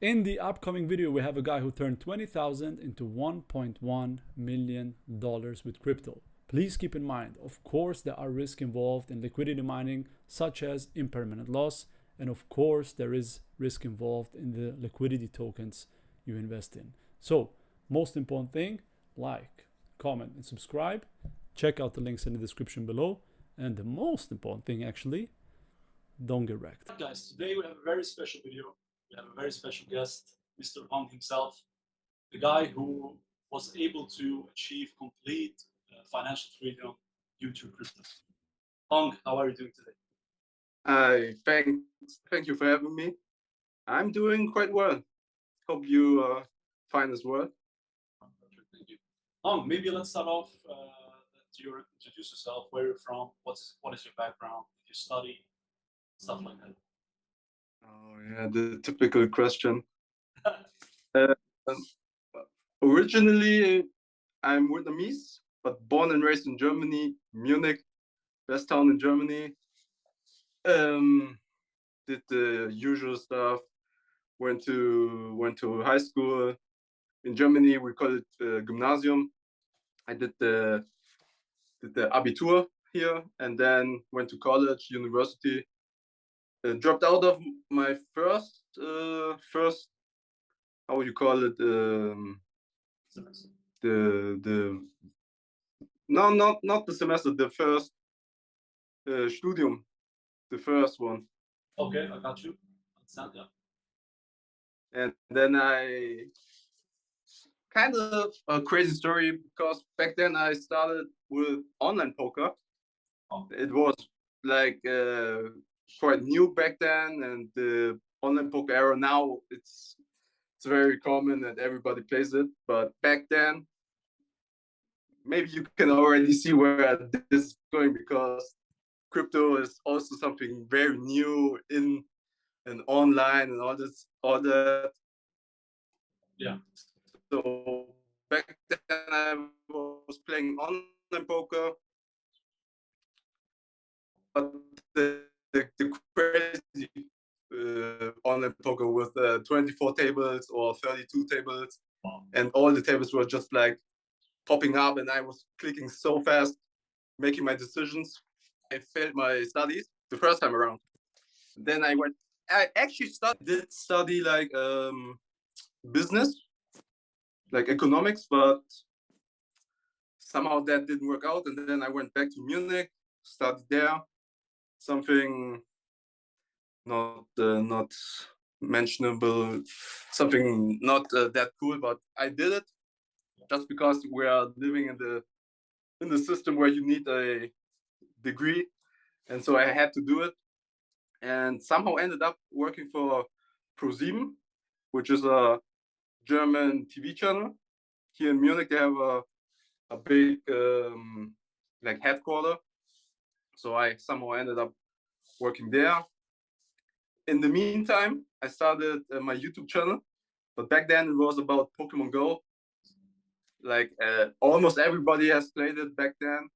In the upcoming video, we have a guy who turned 20,000 into $1.1 million with crypto. Please keep in mind, of course, there are risks involved in liquidity mining, such as impermanent loss. And of course, there is risk involved in the liquidity tokens you invest in. So, most important thing, like, comment, and subscribe. Check out the links in the description below. And the most important thing, actually, don't get wrecked. Guys, today we have a very special video. We have a very special guest, Mr. Hong himself, the guy who was able to achieve complete financial freedom due to crypto. Hong, how are you doing today? Thank you for having me. I'm doing quite well. Hope you are fine as well. Thank you. Hong, maybe let's start off that you introduce yourself, where you're from, what is your background, if you study, stuff like that. Oh yeah, the typical question. uh, Originally, I'm Vietnamese, but born and raised in Germany, Munich, best town in Germany. Did the usual stuff. Went to high school. In Germany, we call it Gymnasium. I did the Abitur here, and then went to college, university. Dropped out of my first how would you call it, the no, not the semester, the first studium, the first one. Okay, I got you. Understand, yeah. And then I kind of a crazy story, because back then I started with online poker. It was like quite new back then, and the online poker era now it's very common and everybody plays it. But back then, maybe you can already see where this is going, because crypto is also something very new in and online and all that. Yeah. So back then I was playing online poker, but the crazy online poker with 24 tables or 32 tables, and all the tables were just like popping up, and I was clicking so fast, making my decisions. I failed my studies the first time around. Then I actually did study like business, like economics, but somehow that didn't work out. And then I went back to Munich, studied there, something not mentionable, something not that cool, but I did it just because we are living in the system where you need a degree, and so I had to do it, and somehow ended up working for ProSieben, which is a German TV channel. Here in Munich, they have a big like headquarter, so I somehow ended up working there. In the meantime, I started my YouTube channel, but back then it was about Pokemon Go. Like almost everybody has played it back then,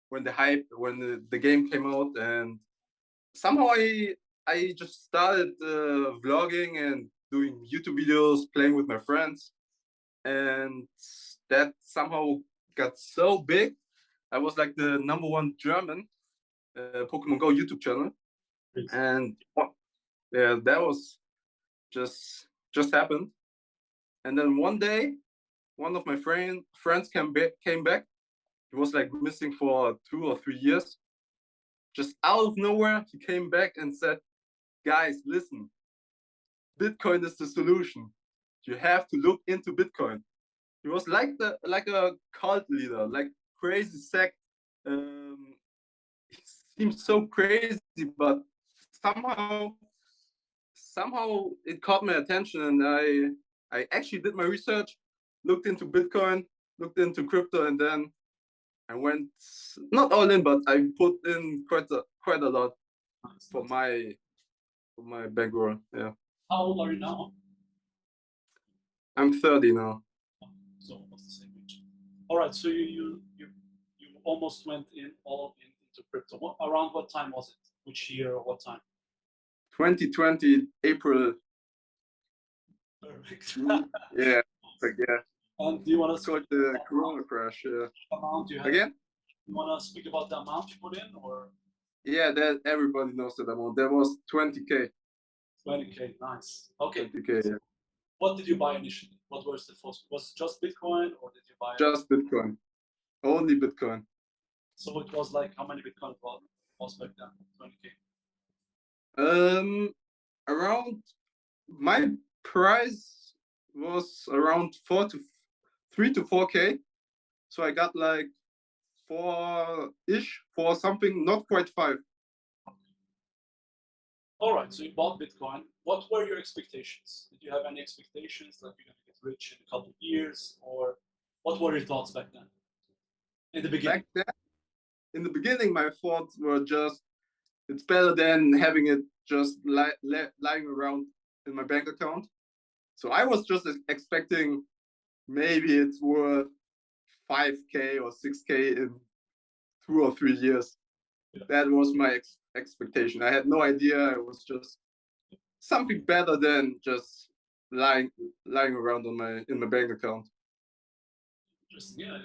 when the game came out, and somehow I just started vlogging and doing YouTube videos, playing with my friends, and that somehow got so big. I was like the #1 German Pokemon Go YouTube channel, and yeah, that was just happened. And then one day, one of my friends came back. He was like missing for 2 or 3 years. Just out of nowhere, he came back and said, "Guys, listen, Bitcoin is the solution. You have to look into Bitcoin." He was like a cult leader, like crazy sect. It seems so crazy, but somehow it caught my attention, and I actually did my research, looked into Bitcoin, looked into crypto, and then I went not all in, but I put in quite a lot for my background. Yeah. How old are you now? I'm 30 now. So almost the same age. All right. So you almost went all into crypto. Around what time was it? Which year or what time? 2020 April. Perfect. Yeah, like yeah. And do you want to It's called the Corona crash. amount you had? Again? You want to speak about the amount you put in, or Yeah, that everybody knows that amount. That was 20K. 20K? Nice. Okay. 20K. Yeah. What did you buy initially? What was the first? Was it just Bitcoin, or did you buy? Just Bitcoin. Only Bitcoin. So it was like, how many Bitcoin was back then? 20K. Around my price was around 3 to 4K. So I got like 4-ish for something, not quite 5. All right. So you bought Bitcoin. What were your expectations? Did you have any expectations that you're going to get rich in a couple of years, or what were your thoughts back then? In the beginning. Back then, in the beginning, my thoughts were just, it's better than having it just lying around in my bank account. So I was just expecting maybe it's worth 5K or 6K in 2 or 3 years. Yeah. That was my expectation. I had no idea. It was just something better than just lying around in my bank account. Interesting. Yeah.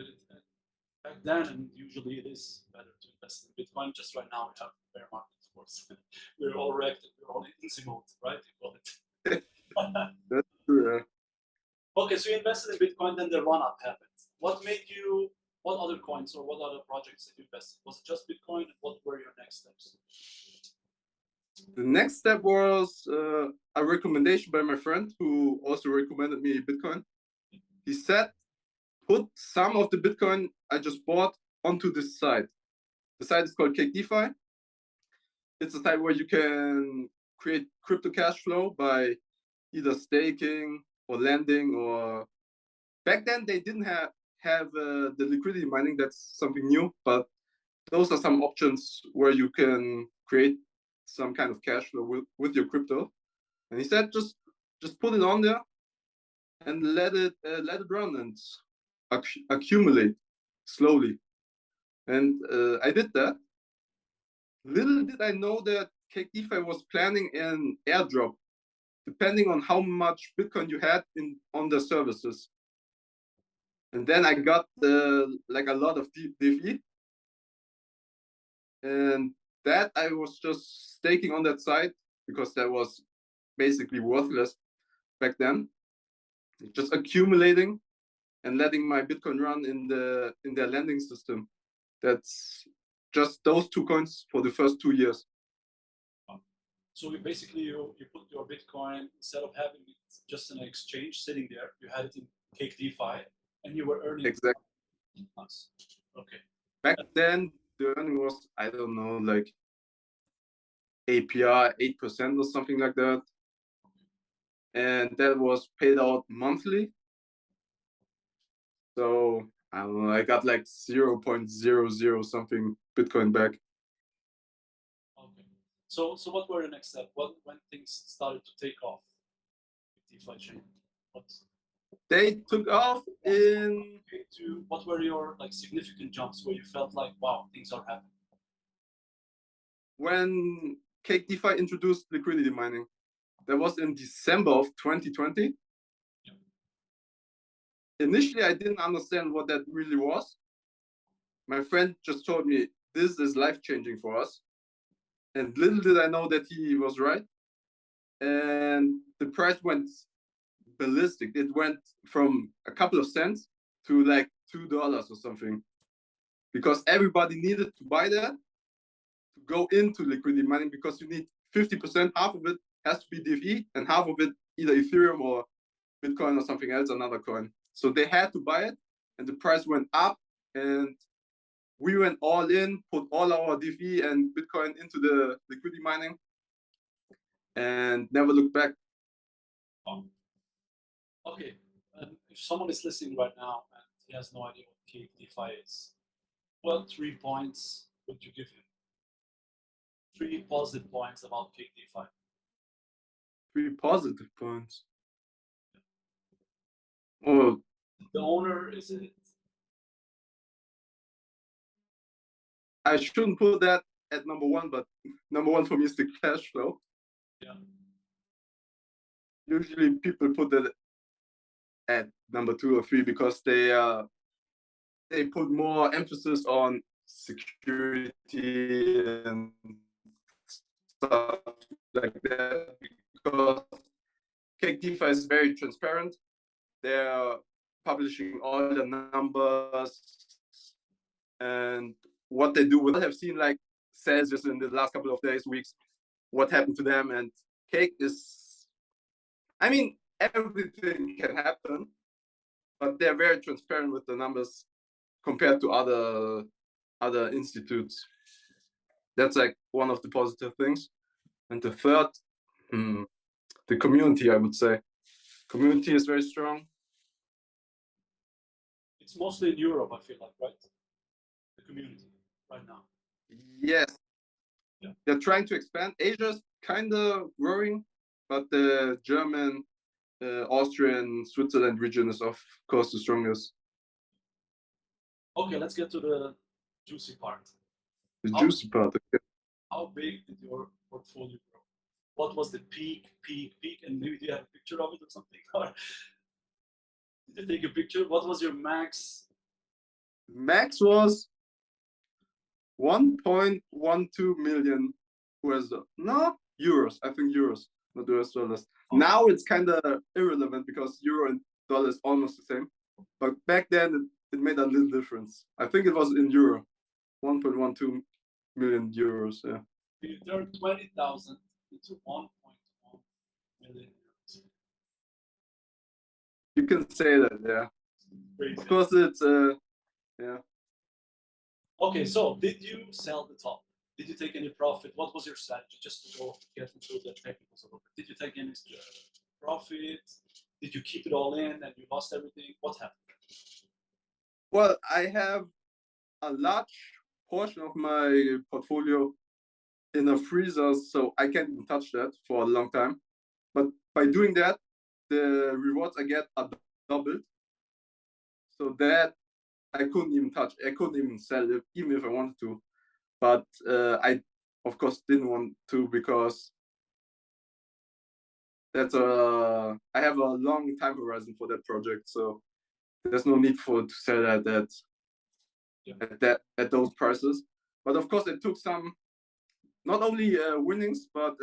Back then, and usually it is better to invest in Bitcoin. Just right now, we have bear market, of course. We're all wrecked. We're all in easy mode, right? You call it. That's true. Yeah. Okay, so you invested in Bitcoin, then the run-up happened. What made you? What other coins or what other projects did you invest in? Was it just Bitcoin? And what were your next steps? The next step was a recommendation by my friend who also recommended me Bitcoin. He said, put some of the Bitcoin I just bought onto this site. The site is called Cake DeFi. It's a site where you can create crypto cash flow by either staking or lending, or back then they didn't have the liquidity mining. That's something new, but those are some options where you can create some kind of cash flow with your crypto. And he said, just put it on there and let it run and accumulate slowly. And I did that. Little did I know that Cake DeFi was planning an airdrop, depending on how much Bitcoin you had on the services. And then I got like a lot of defi, and that I was just staking on that site because that was basically worthless back then. Just accumulating and letting my Bitcoin run in their lending system. That's just those 2 coins for the first 2 years. So basically, you put your Bitcoin, instead of having it just in an exchange sitting there, you had it in Cake DeFi, and you were earning. Exactly. Nice. Okay. Back then, the earning was, I don't know, like APR 8% or something like that. And that was paid out monthly. So I don't know, I got like 0.00 something Bitcoin back. Okay. So what were the next steps? When things started to take off with DeFiChain? They took off in. What were your like significant jumps where you felt like, wow, things are happening? When Cake DeFi introduced liquidity mining, that was in December of 2020. Yeah. Initially, I didn't understand what that really was. My friend just told me, this is life-changing for us. And little did I know that he was right. And the price went ballistic. It went from a couple of cents to like $2 or something. Because everybody needed to buy that to go into liquidity mining, because you need 50%, half of it has to be DeFi, and half of it either Ethereum or Bitcoin or something else, another coin. So they had to buy it, and the price went up, and we went all in, put all our DeFi and Bitcoin into the liquidity mining, and never looked back. Okay, if someone is listening right now and he has no idea what Cake DeFi is, what 3 points would you give him? 3 positive points about Cake DeFi. 3 positive points. Oh, the owner, is it? I shouldn't put that at number 1, but number 1 for me is the cash flow. Yeah. usually people put it at number 2 or 3 because they put more emphasis on security and stuff like that, because Cake DeFi is very transparent. They're publishing all the numbers and what they do. I have seen like sales just in the last couple of days, weeks, what happened to them. And Cake is, I mean, everything can happen, but they're very transparent with the numbers compared to other institutes. That's like one of the positive things. And the third, the community, I would say. Community is very strong. It's mostly in Europe, I feel like, right? The community right now. Yes. Yeah. They're trying to expand. Asia's kind of growing, but the German, Austrian, Switzerland region is of course the strongest. Okay, let's get to the juicy part. The juicy part. Okay. How big did your portfolio grow? What was the peak? And maybe do you have a picture of it or something? Or did you take a picture? What was your max? Max was 1.12 million US dollars. No, euros. I think euros, not US dollars. Oh. Now it's kind of irrelevant because euro and dollar is almost the same. But back then it made a little difference. I think it was in euro. 1.12 million euros. Yeah. You turned 20,000 into 1.1 million euros. You can say that, yeah. Crazy. Of course, it's yeah. Okay, so did you sell the top? Did you take any profit? What was your strategy? Just to go get into the technicals a little bit. Did you take any profit? Did you keep it all in and you lost everything? What happened? Well, I have a large portion of my portfolio in a freezer, so I can't even touch that for a long time. But by doing that, the rewards I get are doubled. So that I couldn't even touch. I couldn't even sell it, even if I wanted to. But I, of course, didn't want to because that's I have a long time horizon for that project. So there's no need to sell at those prices. But of course, it took some, not only winnings, but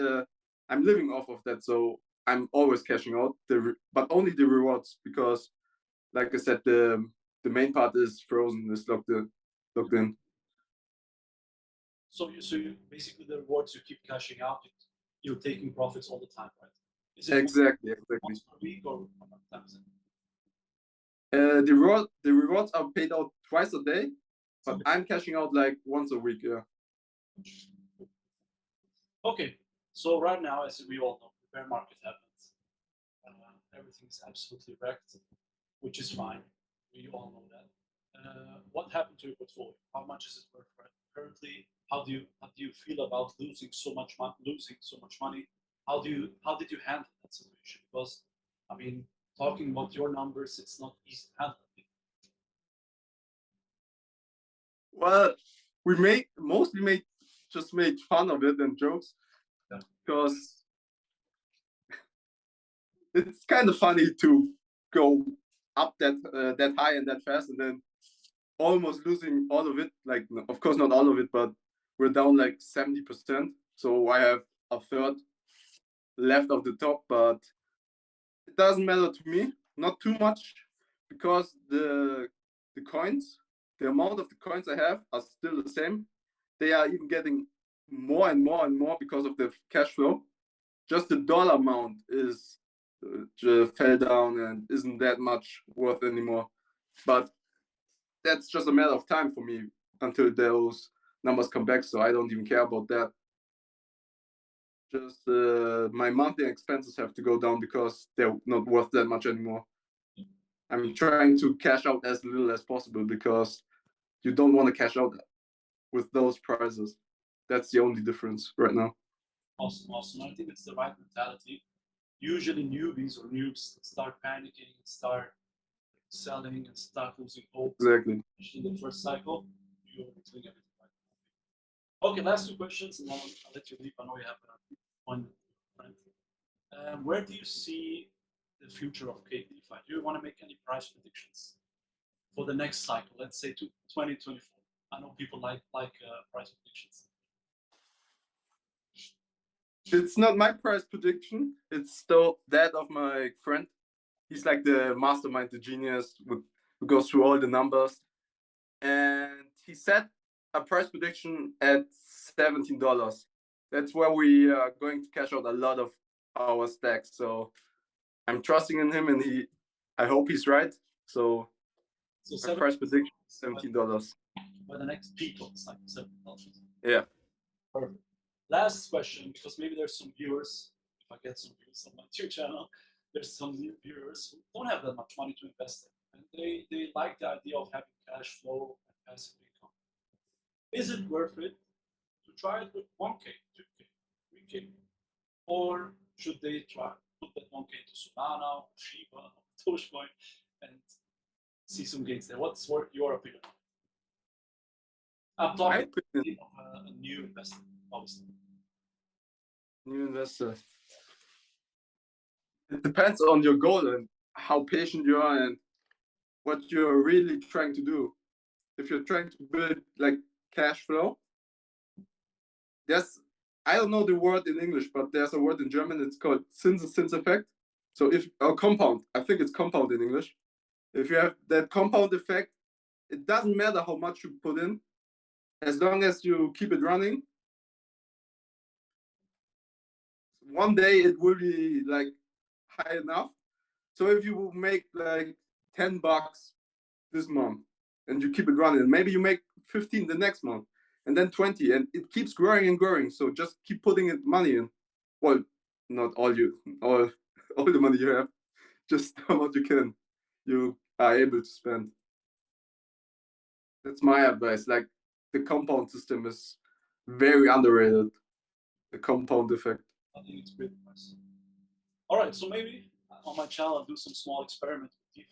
I'm living off of that. So I'm always cashing out, but only the rewards, because, like I said, the main part is frozen, is locked in. So you basically, the rewards you keep cashing out, you're taking profits all the time, right? Is it exactly. Once per week or how many times? The rewards are paid out twice a day, but I'm cashing out like once a week. Yeah. Okay, so right now, as we all know, the bear market happens. Everything is absolutely wrecked, which is fine. We all know that. What happened to your portfolio? How much is it worth currently? How do you feel about losing so much money? How did you handle that situation? Because I mean, talking about your numbers, it's not easy to handle. Well, we mostly just made fun of it and jokes, because it's kind of funny to go up that high and that fast and then almost losing all of it. Like, of course not all of it, but we're down like 70%. So I have a third left of the top, but it doesn't matter to me, not too much, because the coins, the amount of the coins I have are still the same. They are even getting more and more and more because of the cash flow. Just the dollar amount is just fell down and isn't that much worth anymore. But that's just a matter of time for me until those numbers come back. So I don't even care about that. Just my monthly expenses have to go down because they're not worth that much anymore. I'm trying to cash out as little as possible because you don't want to cash out with those prices. That's the only difference right now. Awesome. I think it's the right mentality. Usually newbies or noobs start panicking, start selling, and start losing hope. Exactly. In the first cycle, you're doing everything right. Okay, last two questions, and then I'll let you leave. I know you have one friend. Where do you see the future of cake DeFi? Do you want to make any price predictions for the next cycle? Let's say to 2024. I know people like price predictions. It's not my price prediction. It's still that of my friend. He's like the mastermind, the genius who goes through all the numbers. And he set a price prediction at $17. That's where we are going to cash out a lot of our stacks. So I'm trusting in him, and I hope he's right. So my price prediction is $17. By the next peak of the cycle, $17. Yeah. Perfect. Last question, because maybe there's some viewers, if I get some views on my YouTube channel, there's some new viewers who don't have that much money to invest in. And they like the idea of having cash flow and passive income. Is it worth it to try it with 1K, 2K, 3K? Or should they try put that 1K to Solana, or Shiba, or Dogecoin, and see some gains there? What's your opinion? I'm talking of a new investor, obviously. New investor. It depends on your goal and how patient you are and what you're really trying to do. If you're trying to build like cash flow, I don't know the word in English, but there's a word in German. It's called Zinseszins effect. So compound, I think it's compound in English. If you have that compound effect, it doesn't matter how much you put in, as long as you keep it running. One day it will be like high enough. So if you make like $10 this month and you keep it running, maybe you make 15 the next month, and then 20, and it keeps growing and growing. So just keep putting money in. Well, not all the money you have, just how much you are able to spend. That's my advice. Like, the compound system is very underrated. The compound effect. I think it's great advice. All right, so maybe on my channel I'll do some small experiment with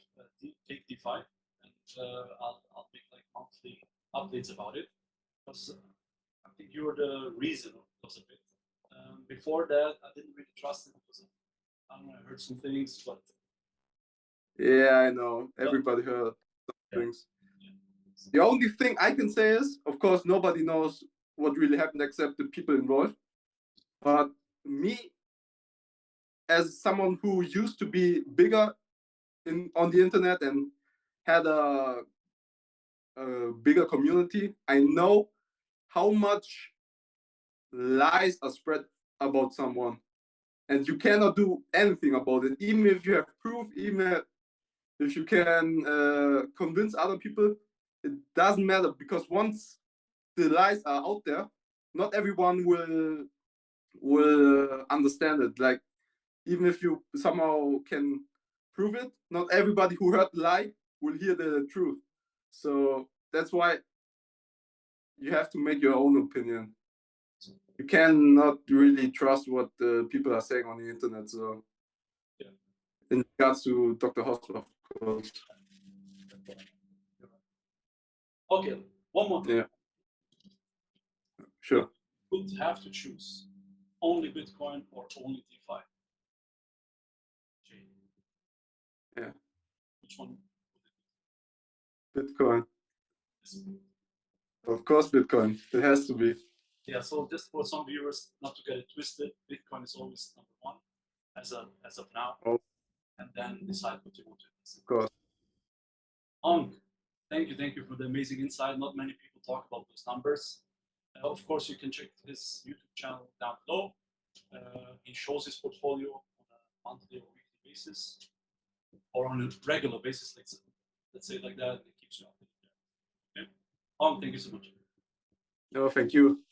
Cake DeFi, and I'll make like monthly updates about it, because I think you're the reason of it. Before that, I didn't really trust it because I don't know, I heard some things, but yeah, I know everybody heard some things. The only thing I can say is, of course, nobody knows what really happened except the people involved. But me, as someone who used to be bigger on the internet and had a bigger community, I know how much lies are spread about someone, and you cannot do anything about it. Even if you have proof, even if you can convince other people, it doesn't matter, because once the lies are out there, not everyone will understand it. Like, even if you somehow can prove it, not everybody who heard the lie will hear the truth. So that's why you have to make your own opinion. You cannot really trust what the people are saying on the internet. So yeah. In regards to Dr. Hosper, of course. Okay, one more thing. Yeah. Sure. You would have to choose only Bitcoin or only DeFi. Yeah. Which one? Bitcoin. Of course, Bitcoin. It has to be. Yeah. So just for some viewers, not to get it twisted, Bitcoin is always number one as of now, and then decide what you want to invest. Of course. Thank you for the amazing insight. Not many people talk about those numbers. Of course, you can check his YouTube channel down below. He shows his portfolio on a monthly or weekly basis, or on a regular basis. Let's say it like that. It keeps you updated. Okay. Thank you so much. No, thank you.